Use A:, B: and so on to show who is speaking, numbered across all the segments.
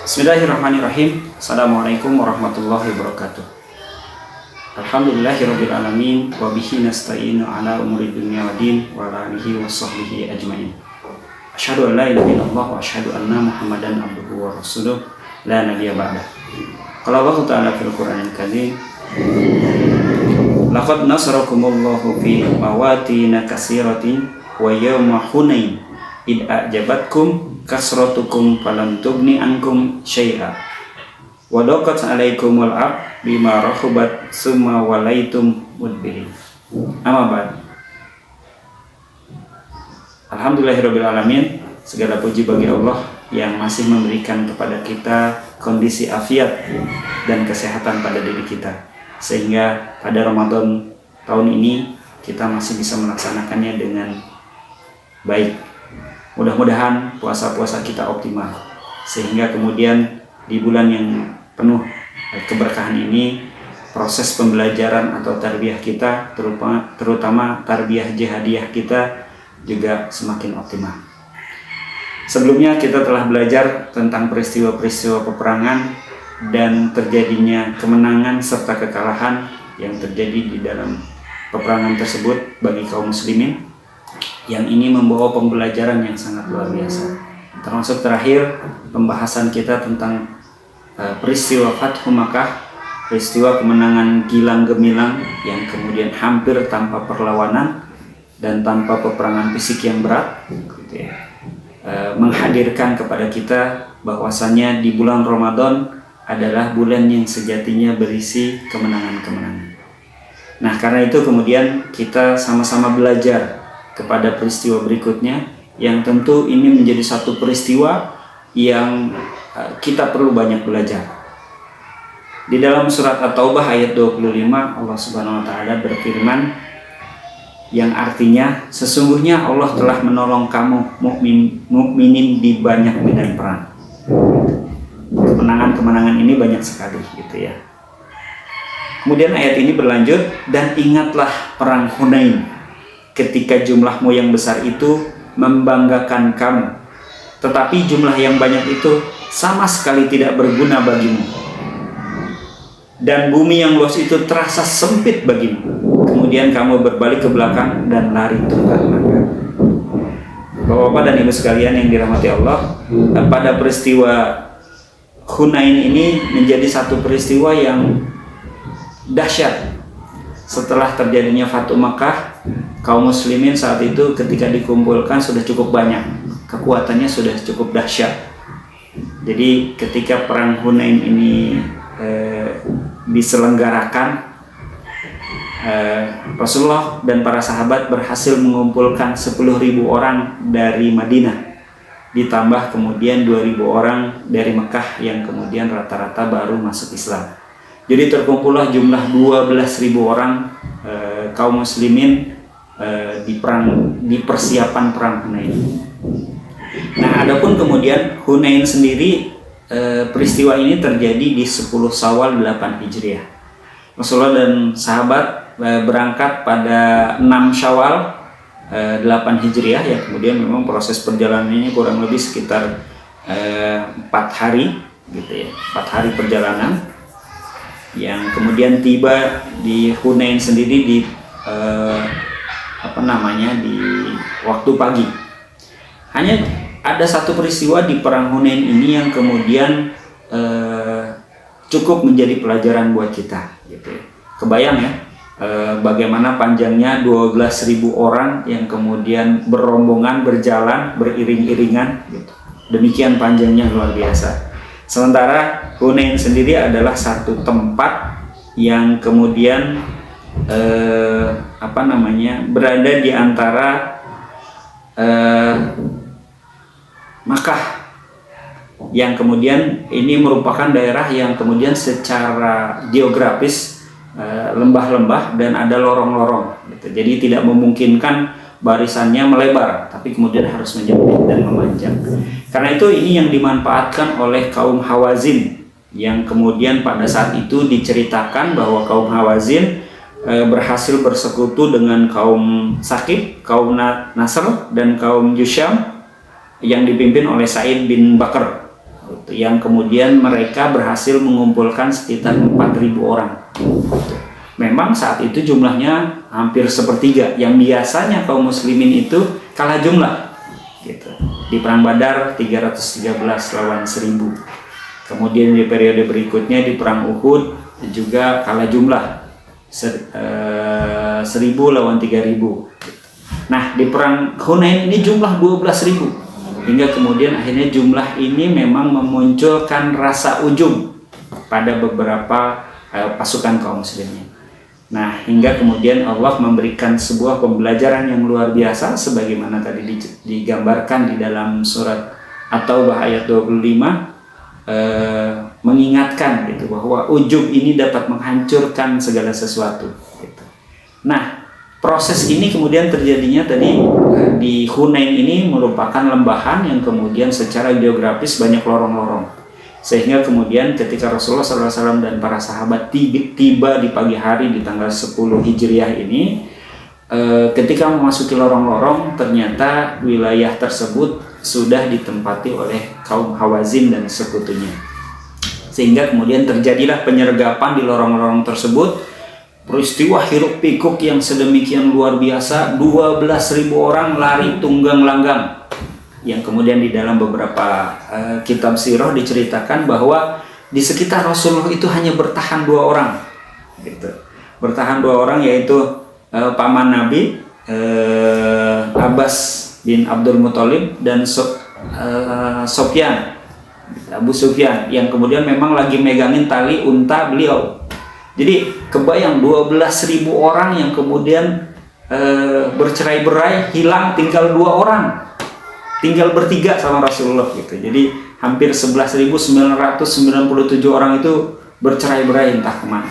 A: Bismillahirrahmanirrahim. Assalamualaikum warahmatullahi wabarakatuh. Alhamdulillahirabbil alamin wa bihi nasta'inu ala umuri dunya waddin wa ala alihi washabbihi ajmain. Asyhadu an la ilaha illallah wa asyhadu anna Muhammadan abduhu wa rasuluh la nabiyya ba'da. Qala Allah ta'ala fil Qur'anil Karim, laqad nasarakumullahu fi mawatin katsiratin wa yawma Hunain id a'jabatkum kasratukum falam tugni ankum syai'a wa daqat 'alaikumul ard bima rahubat summa walaitum mudbirin. Amma ba'd. Alhamdulillahirabbil alamin. Segala puji bagi Allah yang masih memberikan kepada kita kondisi afiat dan kesehatan pada diri kita, sehingga pada Ramadan tahun ini kita masih bisa melaksanakannya dengan baik. Mudah-mudahan puasa-puasa kita optimal, sehingga kemudian di bulan yang penuh keberkahan ini proses pembelajaran atau tarbiyah kita, terutama tarbiyah jihadiyah kita, juga semakin optimal. Sebelumnya kita telah belajar tentang peristiwa-peristiwa peperangan dan terjadinya kemenangan serta kekalahan yang terjadi di dalam peperangan tersebut bagi kaum muslimin, yang ini membawa pembelajaran yang sangat luar biasa. Termasuk terakhir pembahasan kita tentang peristiwa Fathu Makkah, peristiwa kemenangan gilang gemilang yang kemudian hampir tanpa perlawanan dan tanpa peperangan fisik yang berat, gitu ya. Menghadirkan kepada kita bahwasannya di bulan Ramadan adalah bulan yang sejatinya berisi kemenangan-kemenangan. Nah, karena itu kemudian kita sama-sama belajar kepada peristiwa berikutnya, yang tentu ini menjadi satu peristiwa yang kita perlu banyak belajar. Di dalam surat At-Taubah ayat 25, Allah Subhanahu wa taala berfirman, yang artinya sesungguhnya Allah telah menolong kamu mukminin di banyak medan perang. Kemenangan-kemenangan ini banyak sekali, gitu ya. Kemudian ayat ini berlanjut, dan ingatlah perang Hunain, ketika jumlahmu yang besar itu membanggakan kamu, tetapi jumlah yang banyak itu sama sekali tidak berguna bagimu, dan bumi yang luas itu terasa sempit bagimu. Kemudian kamu berbalik ke belakang dan lari tunggang-langgang. Bapak-bapak dan ibu sekalian yang dirahmati Allah, pada peristiwa Hunain ini menjadi satu peristiwa yang dahsyat. Setelah terjadinya Fathu Makkah, kaum muslimin saat itu ketika dikumpulkan sudah cukup banyak, kekuatannya sudah cukup dahsyat. Jadi ketika perang Hunain ini diselenggarakan, Rasulullah dan para sahabat berhasil mengumpulkan 10.000 orang dari Madinah, ditambah kemudian 2.000 orang dari Mekah yang kemudian rata-rata baru masuk Islam. Jadi terkumpullah jumlah 12.000 orang kaum muslimin di persiapan perang Hunain. Nah, adapun kemudian Hunain sendiri, peristiwa ini terjadi di 10 Syawal 8 Hijriah. Rasulullah dan sahabat berangkat pada 6 Syawal 8 Hijriah, ya. Kemudian memang proses perjalanannya kurang lebih sekitar 4 hari, gitu ya, 4 hari perjalanan, yang kemudian tiba di Hunain sendiri di di waktu pagi. Hanya ada satu peristiwa di perang Hunain ini yang kemudian cukup menjadi pelajaran buat kita, gitu ya. Kebayang ya, bagaimana panjangnya 12.000 orang yang kemudian berombongan berjalan beriring-iringan, gitu. Demikian panjangnya, luar biasa. Sementara Hunain sendiri adalah satu tempat yang kemudian berada di antara Makkah, yang kemudian ini merupakan daerah yang kemudian secara geografis lembah-lembah dan ada lorong-lorong, gitu. Jadi tidak memungkinkan barisannya melebar, tapi kemudian harus menjemput dan memanjang. Karena itu ini yang dimanfaatkan oleh kaum Hawazin, yang kemudian pada saat itu diceritakan bahwa kaum Hawazin berhasil bersekutu dengan kaum Saqif, kaum Nasr, dan kaum Jusham yang dipimpin oleh Sa'id bin Bakar. yang kemudian mereka berhasil mengumpulkan sekitar 4.000 orang. Memang saat itu jumlahnya hampir sepertiga, yang biasanya kaum muslimin itu kalah jumlah. Gitu. Di perang Badar 313 lawan 1.000. Kemudian di periode berikutnya di perang Uhud juga kalah jumlah 1.000 lawan 3.000. Nah, di perang Hunain ini jumlah 12.000. Hingga kemudian akhirnya jumlah ini memang memunculkan rasa ujub pada beberapa pasukan kaum muslimin. Nah, hingga kemudian Allah memberikan sebuah pembelajaran yang luar biasa sebagaimana tadi digambarkan di dalam surat At-Taubah ayat 25, mengingatkan gitu bahwa ujub ini dapat menghancurkan segala sesuatu gitu. Nah, proses ini kemudian terjadinya tadi di Hunain ini merupakan lembahan yang kemudian secara geografis banyak lorong-lorong, sehingga kemudian ketika Rasulullah SAW dan para sahabat tiba di pagi hari di tanggal 10 Hijriah ini, ketika memasuki lorong-lorong ternyata wilayah tersebut sudah ditempati oleh kaum Hawazin dan sekutunya, sehingga kemudian terjadilah penyergapan di lorong-lorong tersebut. Peristiwa hiruk pikuk yang sedemikian luar biasa, 12.000 orang lari tunggang langgang, yang kemudian di dalam beberapa kitab sirah diceritakan bahwa di sekitar Rasulullah itu hanya bertahan 2 orang gitu. Bertahan 2 orang, yaitu paman Nabi Abbas bin Abdul Muthalib dan Sofyan, Abu Sufyan, yang kemudian memang lagi megangin tali unta beliau. Jadi kebayang 12.000 orang yang kemudian bercerai-berai, hilang, tinggal 2 orang, tinggal bertiga sama Rasulullah gitu. Jadi hampir 11.997 orang itu bercerai-berai entah kemana.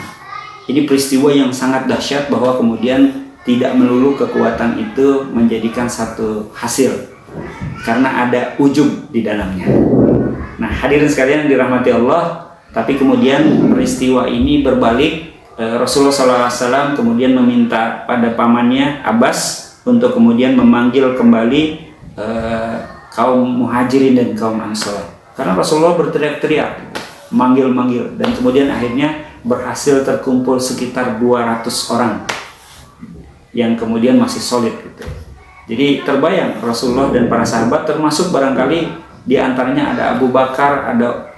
A: Ini peristiwa yang sangat dahsyat bahwa kemudian tidak melulu kekuatan itu menjadikan satu hasil, karena ada ujub di dalamnya. Nah, hadirin sekalian yang dirahmati Allah, tapi kemudian peristiwa ini berbalik. Rasulullah SAW kemudian meminta pada pamannya Abbas untuk kemudian memanggil kembali kaum Muhajirin dan kaum Ansor, karena Rasulullah berteriak-teriak, manggil-manggil, dan kemudian akhirnya berhasil terkumpul sekitar 200 orang yang kemudian masih solid gitu. Jadi terbayang Rasulullah dan para sahabat, termasuk barangkali di antaranya ada Abu Bakar, ada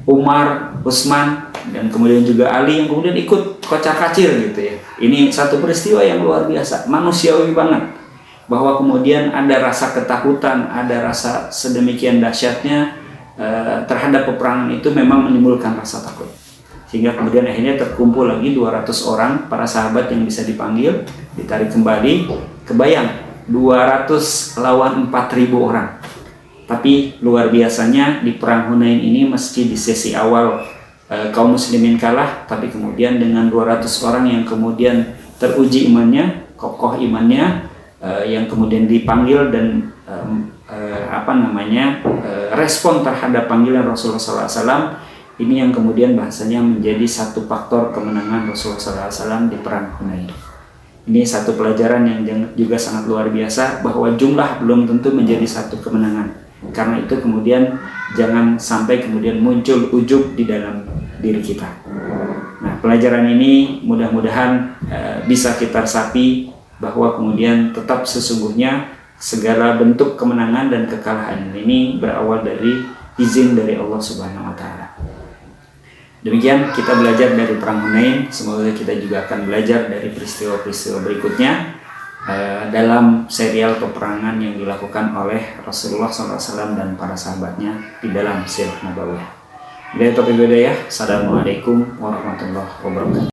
A: Umar, Utsman, dan kemudian juga Ali yang kemudian ikut kocar-kacir gitu ya. Ini satu peristiwa yang luar biasa, manusiawi banget, bahwa kemudian ada rasa ketakutan, ada rasa sedemikian dahsyatnya terhadap peperangan itu memang menimbulkan rasa takut. Sehingga kemudian akhirnya terkumpul lagi 200 orang para sahabat yang bisa dipanggil, ditarik kembali. Kebayang 200 lawan 4.000 orang. Tapi luar biasanya di perang Hunain ini, meski di sesi awal kaum muslimin kalah, tapi kemudian dengan 200 orang yang kemudian teruji imannya, kokoh imannya, yang kemudian dipanggil dan respon terhadap panggilan Rasulullah SAW, ini yang kemudian bahasanya menjadi satu faktor kemenangan Rasulullah SAW di perang Hunain. Ini satu pelajaran yang juga sangat luar biasa, bahwa jumlah belum tentu menjadi satu kemenangan. Karena itu kemudian jangan sampai kemudian muncul ujub di dalam diri kita. Nah, pelajaran ini mudah-mudahan bisa kita resapi, bahwa kemudian tetap sesungguhnya segala bentuk kemenangan dan kekalahan ini berawal dari izin dari Allah Subhanahu wa taala. Demikian kita belajar dari perang Hunain. Semoga kita juga akan belajar dari peristiwa-peristiwa berikutnya dalam serial peperangan yang dilakukan oleh Rasulullah SAW dan para sahabatnya di dalam sirah nabawiyah. Assalamualaikum warahmatullahi wabarakatuh.